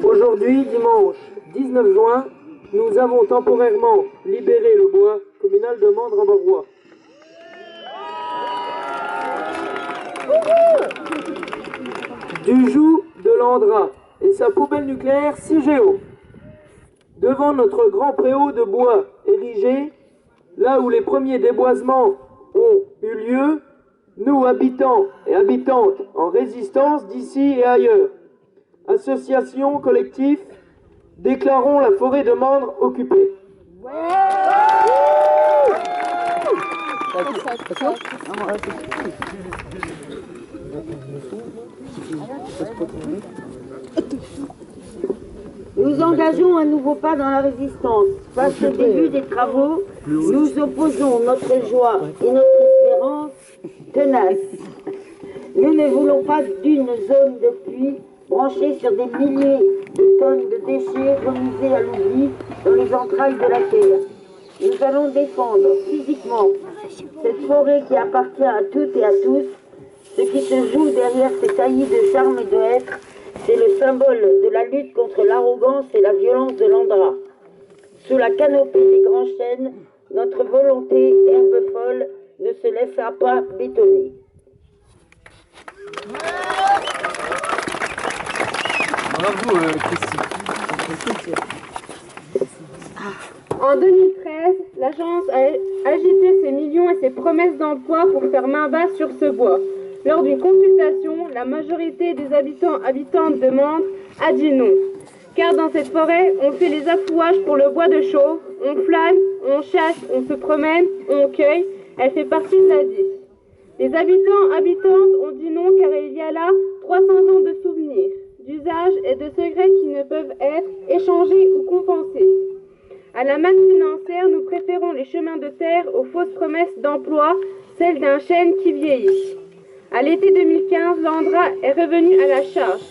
Aujourd'hui, dimanche 19 juin, nous avons temporairement libéré le bois communal de Mandres-en-Bavarois. Du joug de l'Andra et sa poubelle nucléaire CIGEO. Devant notre grand préau de bois érigé, là où les premiers déboisements ont eu lieu, nous, habitants et habitantes en résistance d'ici et ailleurs, associations, collectifs, déclarons la forêt de Mandres occupée. Nous engageons un nouveau pas dans la résistance. Face au début des travaux, nous opposons notre joie et notre espérance tenace. Nous ne voulons pas d'une zone de pluie branchée sur des milliers de tonnes de déchets remisés à l'oubli dans les entrailles de la terre. Nous allons défendre physiquement cette forêt qui appartient à toutes et à tous. Ce qui se joue derrière ces taillis de charme et de hêtre, c'est le symbole de la lutte contre l'arrogance et la violence de l'Andra. Sous la canopée des grands chênes, notre volonté, herbe folle, ne se laissera pas bétonner. Bravo, Christine. En 2013, l'agence a agité ses millions et ses promesses d'emploi pour faire main basse sur ce bois. Lors d'une consultation, la majorité des habitantes de Mandres a dit non. Car dans cette forêt, on fait les affouages pour le bois de chauve, on flâne, on chasse, on se promène, on cueille, elle fait partie de la vie. Les habitantes ont dit non car il y a là 300 ans de souvenirs, d'usages et de secrets qui ne peuvent être échangés ou compensés. À la manne financière, nous préférons les chemins de terre aux fausses promesses d'emploi, celles d'un chêne qui vieillit. À l'été 2015, l'Andra est revenu à la charge.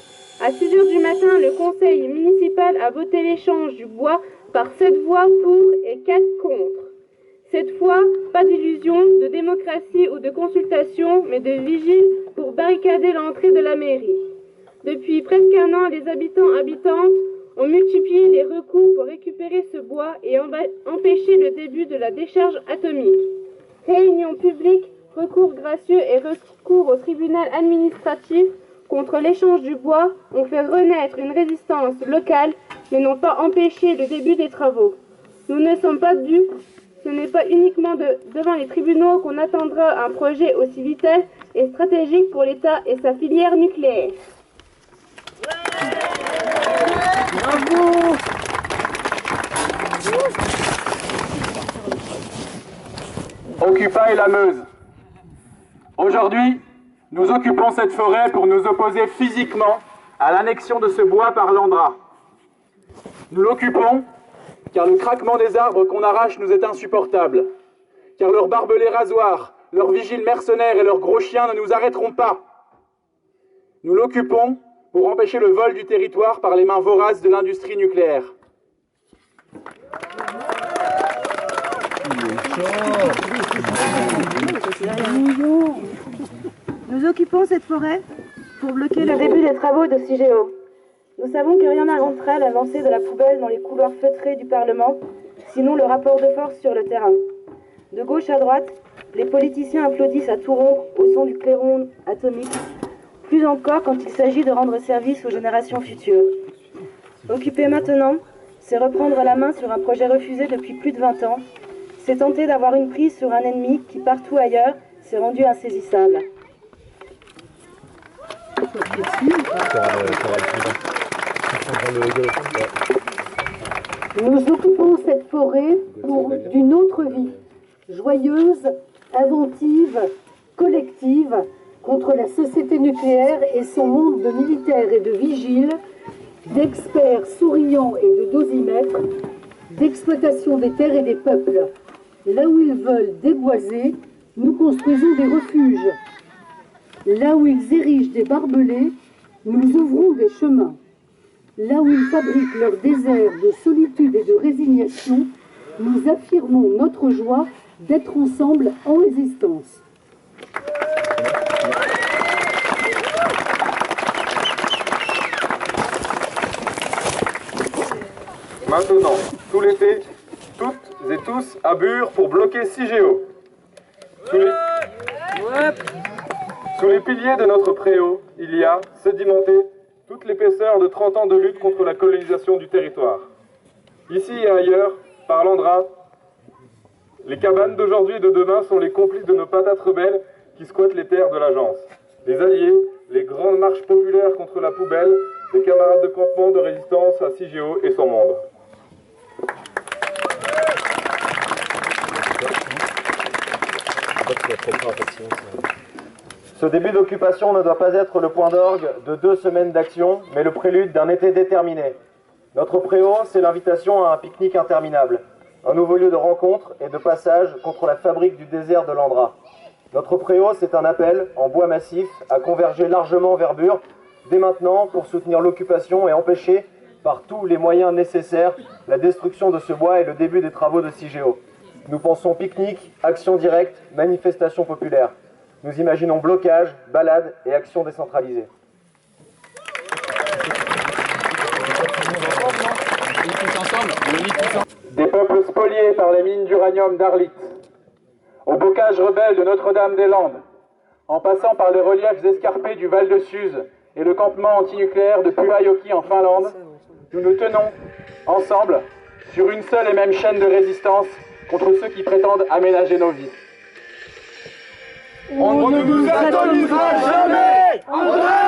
À 6 h du matin, le conseil municipal a voté l'échange du bois par 7 voix pour et 4 contre. Cette fois, pas d'illusion, de démocratie ou de consultation, mais de vigile pour barricader l'entrée de la mairie. Depuis presque un an, les habitantes ont multiplié les recours pour récupérer ce bois et empêcher le début de la décharge atomique. Réunions publiques, recours gracieux et recours au tribunal administratif contre l'échange du bois ont fait renaître une résistance locale, mais n'ont pas empêché le début des travaux. Nous ne sommes pas dupes, ce n'est pas uniquement devant les tribunaux qu'on attendra un projet aussi vital et stratégique pour l'État et sa filière nucléaire. Bravo. Occupy la Meuse. Aujourd'hui, nous occupons cette forêt pour nous opposer physiquement à l'annexion de ce bois par l'Andra. Nous l'occupons car le craquement des arbres qu'on arrache nous est insupportable, car leurs barbelés rasoirs, leurs vigiles mercenaires et leurs gros chiens ne nous arrêteront pas. Nous l'occupons pour empêcher le vol du territoire par les mains voraces de l'industrie nucléaire. Nous occupons cette forêt pour bloquer le début des travaux de CIGEO. Nous savons que rien n'arrêterait à lancer de la poubelle dans les couloirs feutrés du Parlement, sinon le rapport de force sur le terrain. De gauche à droite, les politiciens applaudissent à tout rompre au son du clairon atomique, plus encore quand il s'agit de rendre service aux générations futures. Occuper maintenant, c'est reprendre la main sur un projet refusé depuis plus de 20 ans, c'est tenter d'avoir une prise sur un ennemi qui, partout ailleurs, s'est rendu insaisissable. Nous occupons cette forêt pour d'une autre vie, joyeuse, inventive, collective, contre la société nucléaire et son monde de militaires et de vigiles, d'experts souriants et de dosimètres, d'exploitation des terres et des peuples. Là où ils veulent déboiser, nous construisons des refuges. Là où ils érigent des barbelés, nous ouvrons des chemins. Là où ils fabriquent leur désert de solitude et de résignation, nous affirmons notre joie d'être ensemble en résistance. Maintenant, tout l'été, toutes et tous à Bure pour bloquer CIGEO. Sous les piliers de notre préau, il y a, sédimenté, toute l'épaisseur de 30 ans de lutte contre la colonisation du territoire. Ici et ailleurs, par l'Andra, les cabanes d'aujourd'hui et de demain sont les complices de nos patates rebelles qui squattent les terres de l'agence. Les alliés, les grandes marches populaires contre la poubelle, les camarades de campement de résistance à CIGEO et son monde. Ce début d'occupation ne doit pas être le point d'orgue de 2 semaines d'action, mais le prélude d'un été déterminé. Notre préau, c'est l'invitation à un pique-nique interminable, un nouveau lieu de rencontre et de passage contre la fabrique du désert de l'Andra. Notre préau, c'est un appel, en bois massif, à converger largement vers Bure, dès maintenant, pour soutenir l'occupation et empêcher, par tous les moyens nécessaires, la destruction de ce bois et le début des travaux de CIGEO. Nous pensons pique-nique, action directe, manifestation populaire. Nous imaginons blocage, balade et action décentralisée. Des peuples spoliés par les mines d'uranium d'Arlit, au bocage rebelle de Notre-Dame-des-Landes, en passant par les reliefs escarpés du Val de Suse et le campement antinucléaire de Pyhäjoki en Finlande, nous nous tenons, ensemble, sur une seule et même chaîne de résistance contre ceux qui prétendent aménager nos vies. On ne nous atomisera jamais!